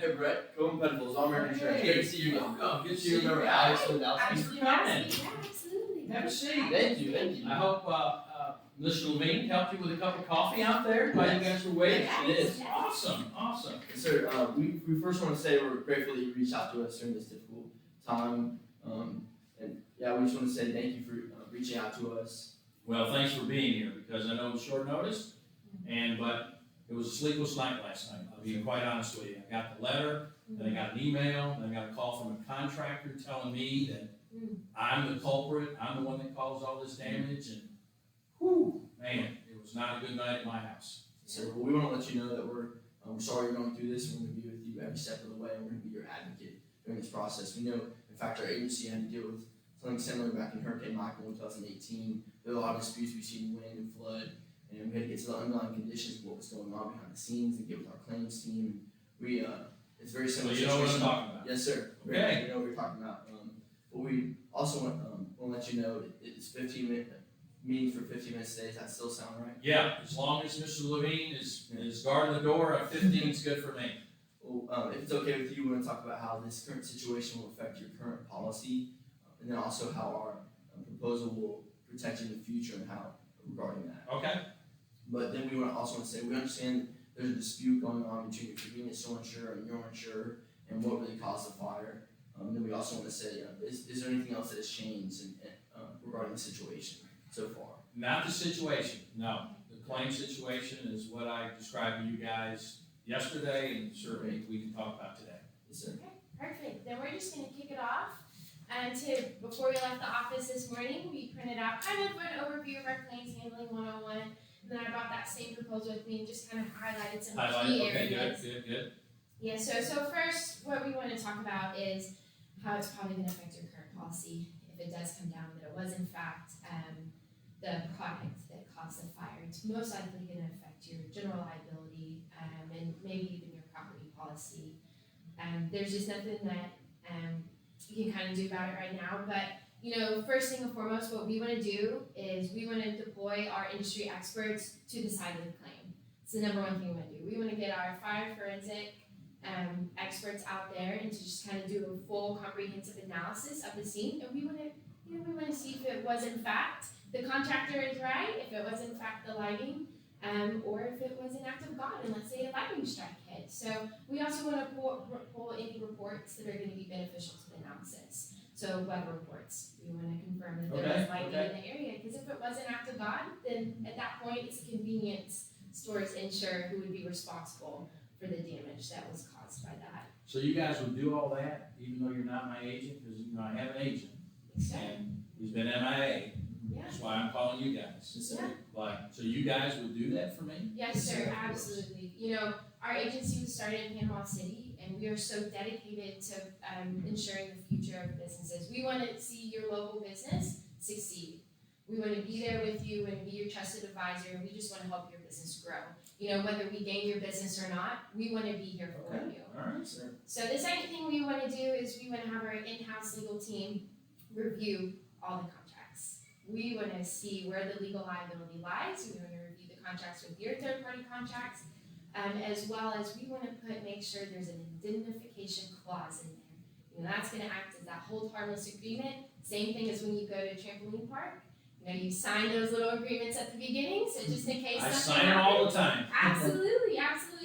Hey Brett, co-compatibles, all American Insurance. Great to see you again. Welcome. Good to Do see you you. remember Alex from Thanks Dallas? for coming. Absolutely. Have a seat. Thank you. I hope Mr. Levine helped you with a cup of coffee out there while you guys were waiting. It is. Awesome. Yes, sir, we first want to say we're grateful that you reached out to us during this difficult time. And yeah, we just want to say thank you for reaching out to us. Well, thanks for being here because I know it was short notice, but it was a sleepless night last night. I'll be quite honest with you. I got the letter, then I got an email, then I got a call from a contractor telling me that I'm the culprit, I'm the one that caused all this damage, and whew, man, it was not a good night at my house. So we want to let you know that we're sorry you're going through this, and we're going to be with you every step of the way, and we're going to be your advocate during this process. We know, in fact, our agency had to deal with something similar back in Hurricane Michael in 2018. There were a lot of disputes between wind and flood, and we had to get to the underlying conditions of what was going on behind the scenes and get with our claims team. It's very So similar. you know what I'm talking about? Yes, sir. Okay. We know what you're talking about. But we also want to let you know it's 15-minute meetings for 15 minutes today. Does that still sound right? Yeah, as long as Mr. Levine is guarding the door, 15 is good for me. Well, if it's okay with you, we want to talk about how this current situation will affect your current policy, and then also how our proposal will protect you in the future and how regarding that. Okay. But then we also want to say we understand there's a dispute going on between your convenience store insurer and your insurer and what really caused the fire. Then we also want to say, is there anything else that has changed regarding the situation so far? Not the situation, no. The claim situation is what I described to you guys yesterday, and certainly we can talk about today. Yes, sir. Okay, perfect. Then we're just going to kick it off. Before we left the office this morning, we printed out kind of an overview of our claims handling 101. And then I brought that same proposal with me and just kind of highlighted some key areas. Okay, good. Yeah, so first, what we want to talk about is how it's probably going to affect your current policy if it does come down that it was in fact the product that caused the fire. It's most likely going to affect your general liability and maybe even your property policy. There's just nothing that you can kind of do about it right now, but first thing and foremost, what we want to do is we want to deploy our industry experts to the side of the claim. It's the number one thing we want to do. We want to get our fire forensic experts out there and to just kind of do a full comprehensive analysis of the scene, and we want to see if it was in fact the contractor is right, if it was in fact the lighting, or if it was an act of God, and let's say a lightning strike hit. So we also want to pull any reports that are going to be beneficial to the analysis. So weather reports, we want to confirm that there was lightning in the area, because if it was an act of God, then at that point it's a convenience store's insurer who would be responsible for the damage that was caused by that. So you guys would do all that, even though you're not my agent, because I have an agent, and he's been MIA. Yeah. That's why I'm calling you guys. Yeah. So you guys would do that for me? Yes, sir, absolutely. Our agency was started in Panama City, and we are so dedicated to ensuring the future of businesses. We want to see your local business succeed. We want to be there with you and be your trusted advisor, and we just want to help your business grow. Whether we gain your business or not, we want to be here for you. All right, sir. So the second thing we want to do is we want to have our in-house legal team review all the contracts. We want to see where the legal liability lies. We want to review the contracts with your third-party contracts, as well as we want to make sure there's an indemnification clause in there. That's going to act as that hold harmless agreement. Same thing as when you go to a trampoline park. You sign those little agreements at the beginning, so just in case I something sign them all the time. Absolutely.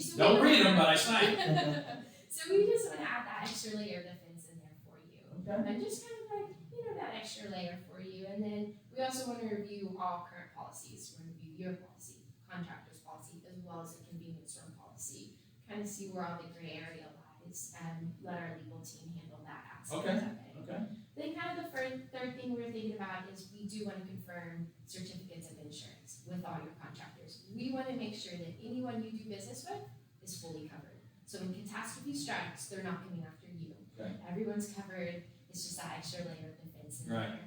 So Don't read them, but I sign them. So we just want to add that extra layer of defense in there for you. Okay. And just kind of like, that extra layer for you. And then we also want to review all current policies. We're going to review your policy, contractor's policy, as well as the convenience store policy. Kind of see where all the gray area lies and let our legal team handle that aspect of it. Okay. Then kind of the third thing we're thinking about is we do want to confirm certificates of insurance with all your contractors. We want to make sure that anyone you do business with is fully covered. So when catastrophe strikes, they're not coming after you. Okay. Everyone's covered. It's just that extra layer of defense in there.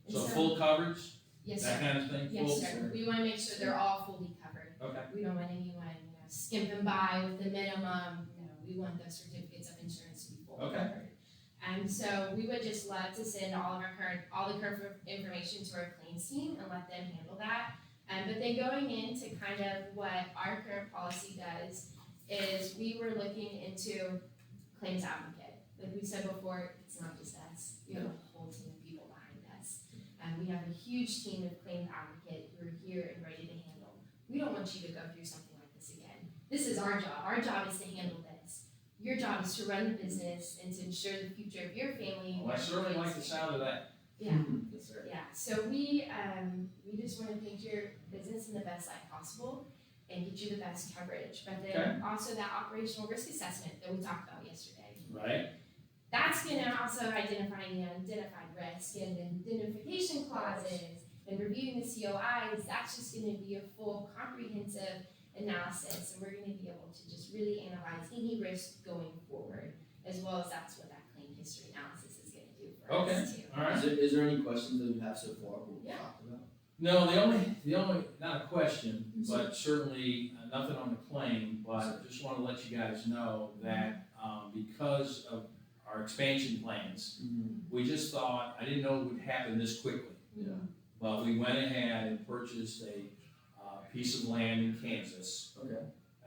And So full coverage, yes, that sir. kind of thing? Yes, Full? sir. We want to make sure they're all fully covered. Okay. We don't want anyone skimping by with the minimum. We want those certificates of insurance to be fully covered. And so we would just love to send all the current information to our claims team and let them handle that. But then going into kind of what our current policy does is we were looking into claims advocate. Like we said before, it's not just us. We have a whole team of people behind us. And we have a huge team of claims advocate who are here and ready to handle. We don't want you to go through something like this again. This is our job. Our job is to handle this. Your job is to run the business and to ensure the future of your family. Well, I certainly like the sound of that. Yeah. Yes, sir. Yeah, so we just want to paint your business in the best light possible and get you the best coverage. But then also that operational risk assessment that we talked about yesterday. Right. That's going to also identify the unidentified risk and indemnification clauses and reviewing the COIs. That's just going to be a full comprehensive analysis, and we're going to be able to just really analyze any risk going forward, as well as that's what that claim history analysis is going to do for us too. All right. Is there any questions that you have so far what we talked about? No, the only, not a question, but certainly nothing on the claim, but I just want to let you guys know that because of our expansion plans, we just thought, I didn't know it would happen this quickly. Yeah. But we went ahead and purchased a piece of land in Kansas. Okay.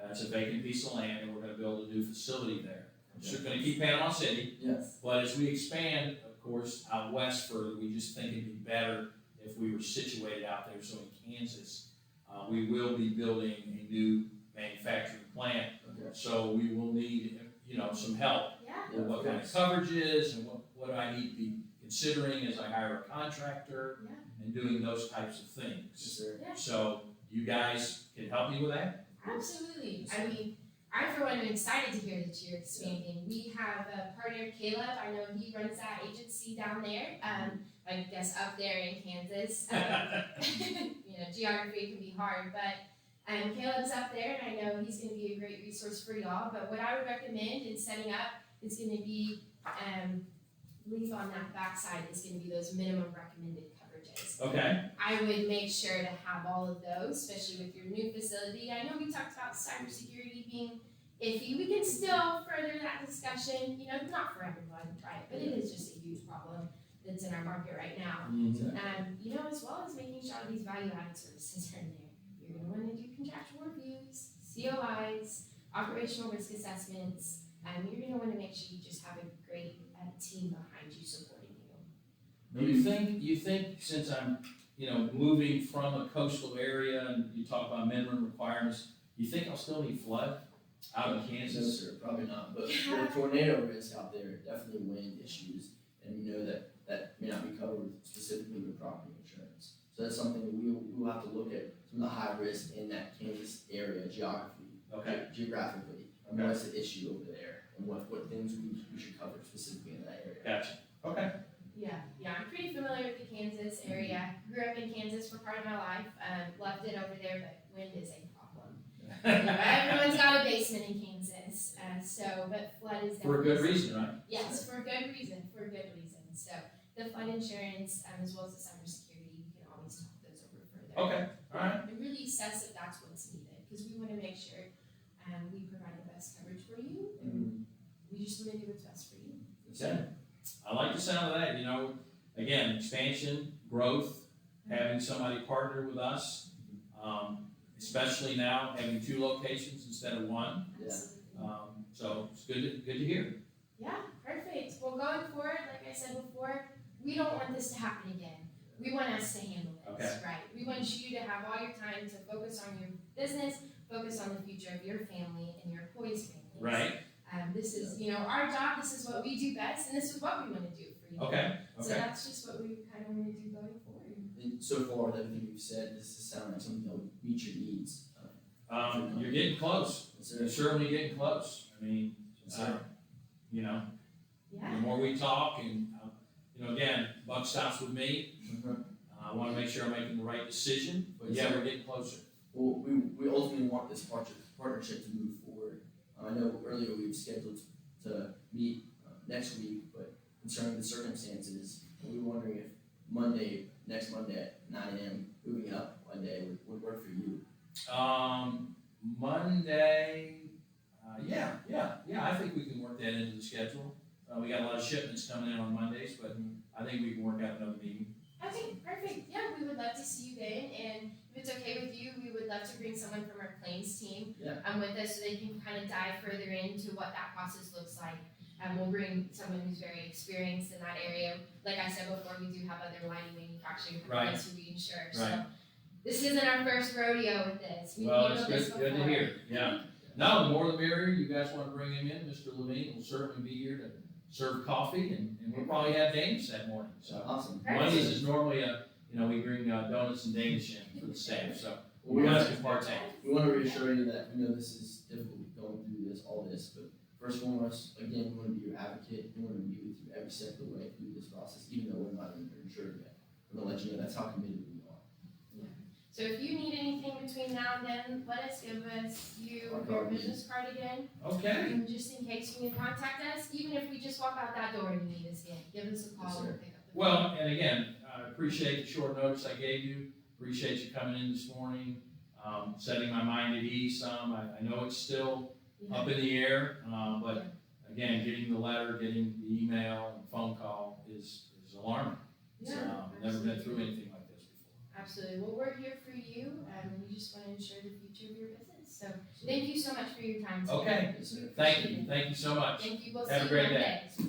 It's a vacant piece of land, and we're going to build a new facility there. Okay. We're going to keep Panama City, Yes. but as we expand, of course, out west further, we just think it'd be better if we were situated out there. So in Kansas, we will be building a new manufacturing plant. Okay. So we will need, some help Yeah. with what kind of coverages and what I need to be considering as I hire a contractor and doing those types of Yes, things. sir. So you guys can help me with that? Absolutely. I mean, I for one am excited to hear that you're expanding. We have a partner, Caleb. I know he runs that agency down there. I guess up there in Kansas. Geography can be hard, but Caleb's up there, and I know he's going to be a great resource for y'all. But what I would recommend in setting up is going to be, leave on that backside is going to be those minimum recommended coverages. Okay. I would make sure to have all of those, especially with your new facility. I know we talked about cybersecurity being iffy. We can still further that discussion, not for everyone, right? But it is just a huge problem that's in our market right now. As well as making sure these value-added services are in there. You're going to want to do contractual reviews, COIs, operational risk assessments, and you're going to want to make sure you just have a great team behind you supporting you. You think since I'm, moving from a coastal area and you talk about minimum requirements, you think I'll still need flood out in No, Kansas? sir, probably not. But with tornado risk out there, definitely wind issues, and we know that may not be covered specifically with property insurance. So that's something that we'll have to look at some of the high risk in that Kansas area geographically. And what's the issue over there, and what things we should cover specifically in that area. Gotcha. Okay. Yeah, I'm pretty familiar with the Kansas area. Grew up in Kansas for part of my life. Left it over there, but wind is a problem. Everyone's got a basement in Kansas, but flood is For a good reason, right? Yes, for a good reason. So the flood insurance, as well as the cybersecurity, we can always talk those over further. Okay. All right. And really assess if that's what's needed, because we want to make sure we provide the best coverage for you, and we just want to do what's best for you. Okay. I like the sound of that. Again, expansion, growth, having somebody partner with us, especially now having 2 locations instead of 1. Yeah. So it's good to hear. Yeah, perfect. Well, going forward, like I said before, we don't want this to happen again. We want us to handle this, right? We want you to have all your time to focus on your business, focus on the future of your family and your employees' families. Right. This is, our job. This is what we do best, and this is what we want to do for you. Okay. So that's just what we kind of want to do going forward. And so far, with everything we've said, this has sounded like something that would meet your needs. You're getting close. Yes, sir. You're certainly getting close. I mean, Yeah. the more we talk, and again, buck stops with me. I want to make sure I'm making the right decision. But Yes, sir. we're getting closer. Well, we ultimately want this partnership to move forward. I know earlier we were scheduled to meet next week, but concerning the circumstances, we were wondering if next Monday at 9 a.m. moving up one day would work for you. Monday, I think we can work that into the schedule. We got a lot of shipments coming in on Mondays, but I think we can work out another meeting. Okay, perfect. Yeah, we would love to see you then, and if it's okay with you, we would love to bring someone from our claims team with us so they can kind of dive further into what that process looks like. We'll bring someone who's very experienced in that area. Like I said before, we do have other lighting manufacturing companies who we insure. So Right. this isn't our first rodeo with this. We've Well, handled it's this good to before. hear, yeah. No, the more the merrier, you guys wanna bring him in, Mr. Levine will certainly be here to serve coffee, and we'll probably have Danish that morning, so. Awesome. Mondays is normally we bring donuts and Danish in for the staff, so Well, you guys can partake. we want to reassure you that we know this is difficult going through all this, but first and foremost, again, we want to be your advocate. We want to be with you every step of the way through this process, even though we're not insured yet. We're going to let you know that's how committed we are. So if you need anything between now and then, let us give us Our your card. business card again. Okay, And just in case you can contact us, even if we just walk out that door and you need us again, give us a call Yes, and sir. we'll pick up the phone. well, and again, I appreciate the short notice I gave you, appreciate you coming in this morning, setting my mind at ease some. I know it's still up in the air, but again, getting the letter, getting the email and phone call is alarming. Yeah, Never been absolutely. through anything like this before. Absolutely. Well, we're here for you, and we just want to ensure the future of your business. So thank you so much for your time today. Okay, Yes, sir. thank you so much. Thank you. We'll Have see a you great Monday. day.